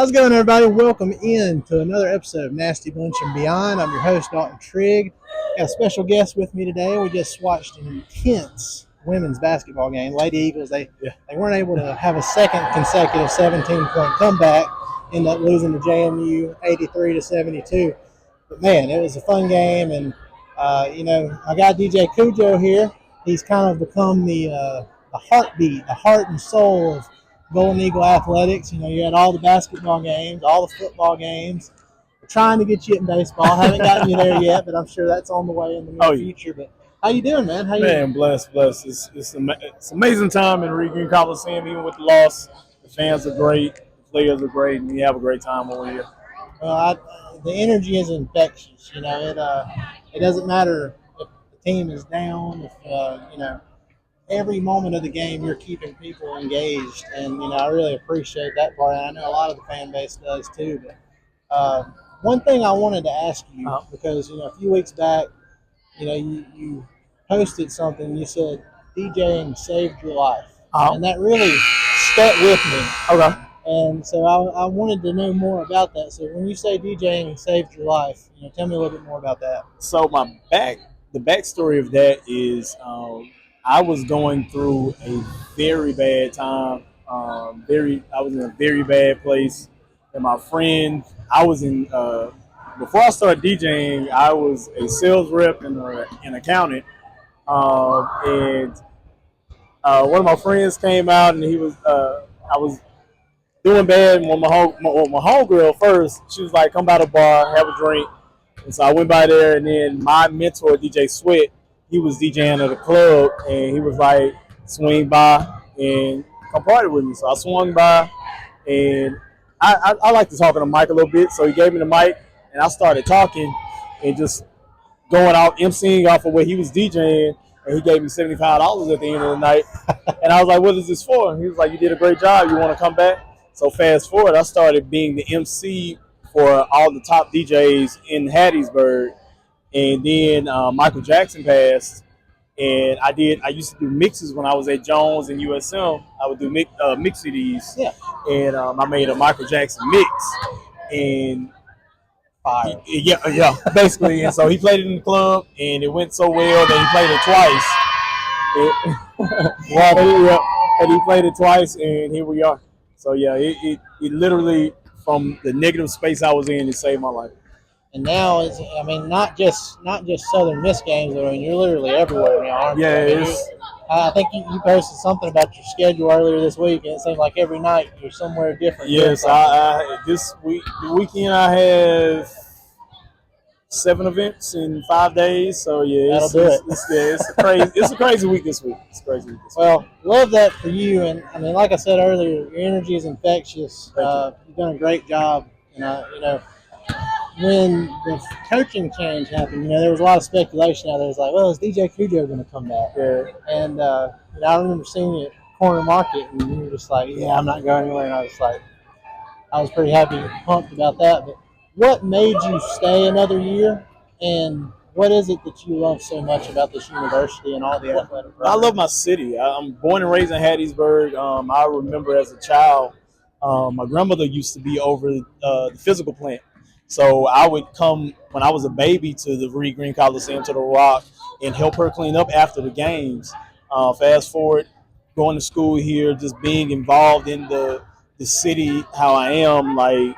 How's it going, everybody? Welcome in to another episode of Nasty Bunch and Beyond. I'm your host, Dalton Trigg. Got a special guest with me today. We just watched an intense women's basketball game. Lady Eagles, they weren't able to have a second consecutive 17-point comeback, end up losing to JMU 83-72. But, man, it was a fun game. And, I got DJ Kujho here. He's kind of become the heartbeat, the heart and soul of Golden Eagle Athletics. You had all the basketball games, all the football games. We're trying to get you in baseball. Haven't gotten you there yet, but I'm sure that's on the way in the near future. But how you doing, man? How you doing? Blessed. It's amazing time in Reed Green Coliseum, even with the loss. The fans are great, the players are great, and we have a great time over here. Well, the energy is infectious. It doesn't matter if the team is down, if every moment of the game you're keeping people engaged, and I really appreciate that part. And I know a lot of the fan base does too. But one thing I wanted to ask you, because a few weeks back, you posted something. You said DJing saved your life, and that really stuck with me. Okay. And so I wanted to know more about that. So when you say DJing saved your life, tell me a little bit more about that. So the backstory of that is I was going through a very bad time. I was in a very bad place. And my friend, I was in before I started DJing, I was a sales rep and an accountant. And one of my friends came out, and I was doing bad. And my homegirl first, she was like, "Come by the bar, have a drink." And so I went by there, and then my mentor, DJ Sweat, he was DJing at a club, and he was like, "Swing by and come party with me." So I swung by, and I like to talk on the mic a little bit. So he gave me the mic, and I started talking and just going out, emceeing off of what he was DJing, and he gave me $75 at the end of the night. And I was like, "What is this for?" And he was like, "You did a great job. You want to come back?" So fast forward, I started being the MC for all the top DJs in Hattiesburg. And then Michael Jackson passed, and I used to do mixes when I was at Jones and USM. I would do mix CDs. Yeah. And I made a Michael Jackson mix. And Fire. Yeah, basically. And so he played it in the club, and it went so well that he played it twice. And he played it twice, and here we are. So yeah, it literally, from the negative space I was in, it saved my life. And now it's, not just Southern Miss games, but you're literally everywhere now, aren't you? I think you posted something about your schedule earlier this week, and it seemed like every night you're somewhere different. Yes, the weekend I have 7 events in 5 days. So yeah, it's a crazy week this week. Well, love that for you, and like I said earlier, your energy is infectious. You've done a great job, when the coaching change happened, there was a lot of speculation out there. It was like, well, is DJ Kujho going to come back? Yeah. And I remember seeing you at Corner Market, and you were just like, yeah, I'm not going anywhere. And I was pretty happy, pumped about that. But what made you stay another year, and what is it that you love so much about this university and all the athletic programs? I love my city. I'm born and raised in Hattiesburg. I remember as a child, my grandmother used to be over the physical plant. So I would come when I was a baby to the Reed Green Coliseum, to the Rock, and help her clean up after the games. Fast forward, going to school here, just being involved in the city how I am, like,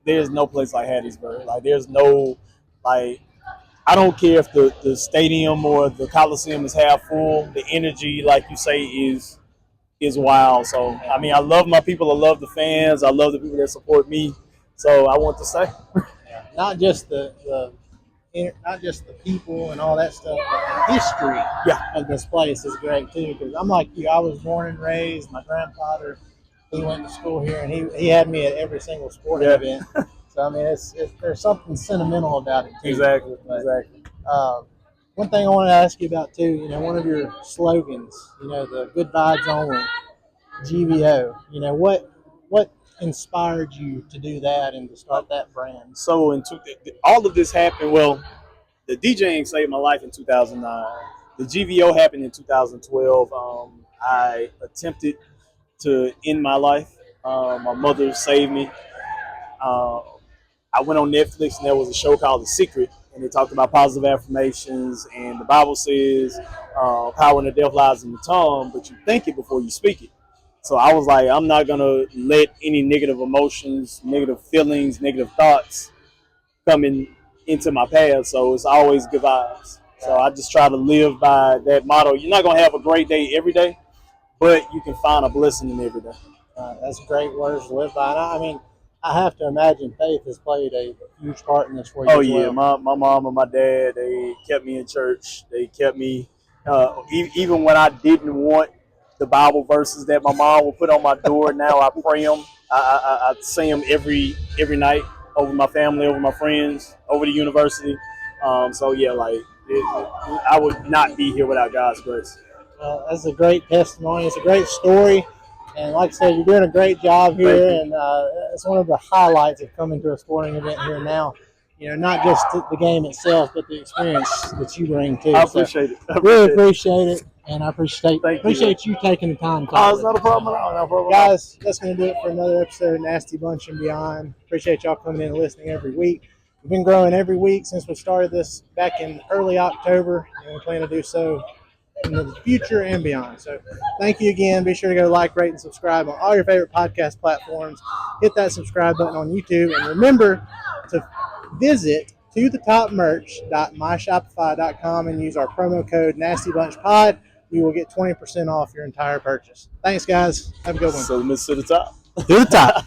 there's no place like Hattiesburg. Like, there's no, like, I don't care if the stadium or the Coliseum is half full. The energy, like you say, is wild. So, I love my people. I love the fans. I love the people that support me. So I want to say, not just the people and all that stuff, but the history of this place is great too. Because I'm like you, I was born and raised. My grandfather, he went to school here, and he had me at every single sporting event. So there's something sentimental about it too. Exactly. One thing I wanted to ask you about too, one of your slogans, the good vibes only, GVO. What inspired you to do that and to start that brand? So all of this happened. Well, the DJing saved my life in 2009. The GVO happened in 2012. I attempted to end my life. My mother saved me. Uh, I went on Netflix and there was a show called The Secret, and they talked about positive affirmations. And the Bible says, "Power in the death lies in the tongue, but you think it before you speak it." So I was like, I'm not gonna let any negative emotions, negative feelings, negative thoughts coming into my path. So it's always good vibes. So I just try to live by that motto. You're not gonna have a great day every day, but you can find a blessing in every day. That's great words to live by. And I mean, I have to imagine faith has played a huge part in this for you Oh as yeah, well. my mom and my dad, they kept me in church. They kept me even when I didn't want the Bible verses that my mom would put on my door. Now I pray them. I say them every night over my family, over my friends, over the university. So yeah, like I would not be here without God's grace. That's a great testimony. It's a great story. And like I said, you're doing a great job Thank here. you. And it's one of the highlights of coming to a sporting event here now. You know, not just the game itself, but the experience that you bring too. I So appreciate it. really appreciate it. And I appreciate Thank you taking the time to Oh, talk it's with not me. a problem at all. No problem at all. Guys, that's going to do it for another episode of Nasty Bunch and Beyond. Appreciate y'all coming in and listening every week. We've been growing every week since we started this back in early October, and we plan to do so in the future and beyond. So thank you again. Be sure to go like, rate, and subscribe on all your favorite podcast platforms. Hit that subscribe button on YouTube. And remember to visit tothetopmerch.myshopify.com and use our promo code NastyBunchPod. You will get 20% off your entire purchase. Thanks, guys. Have a good one. So, Miss to the top. To the top.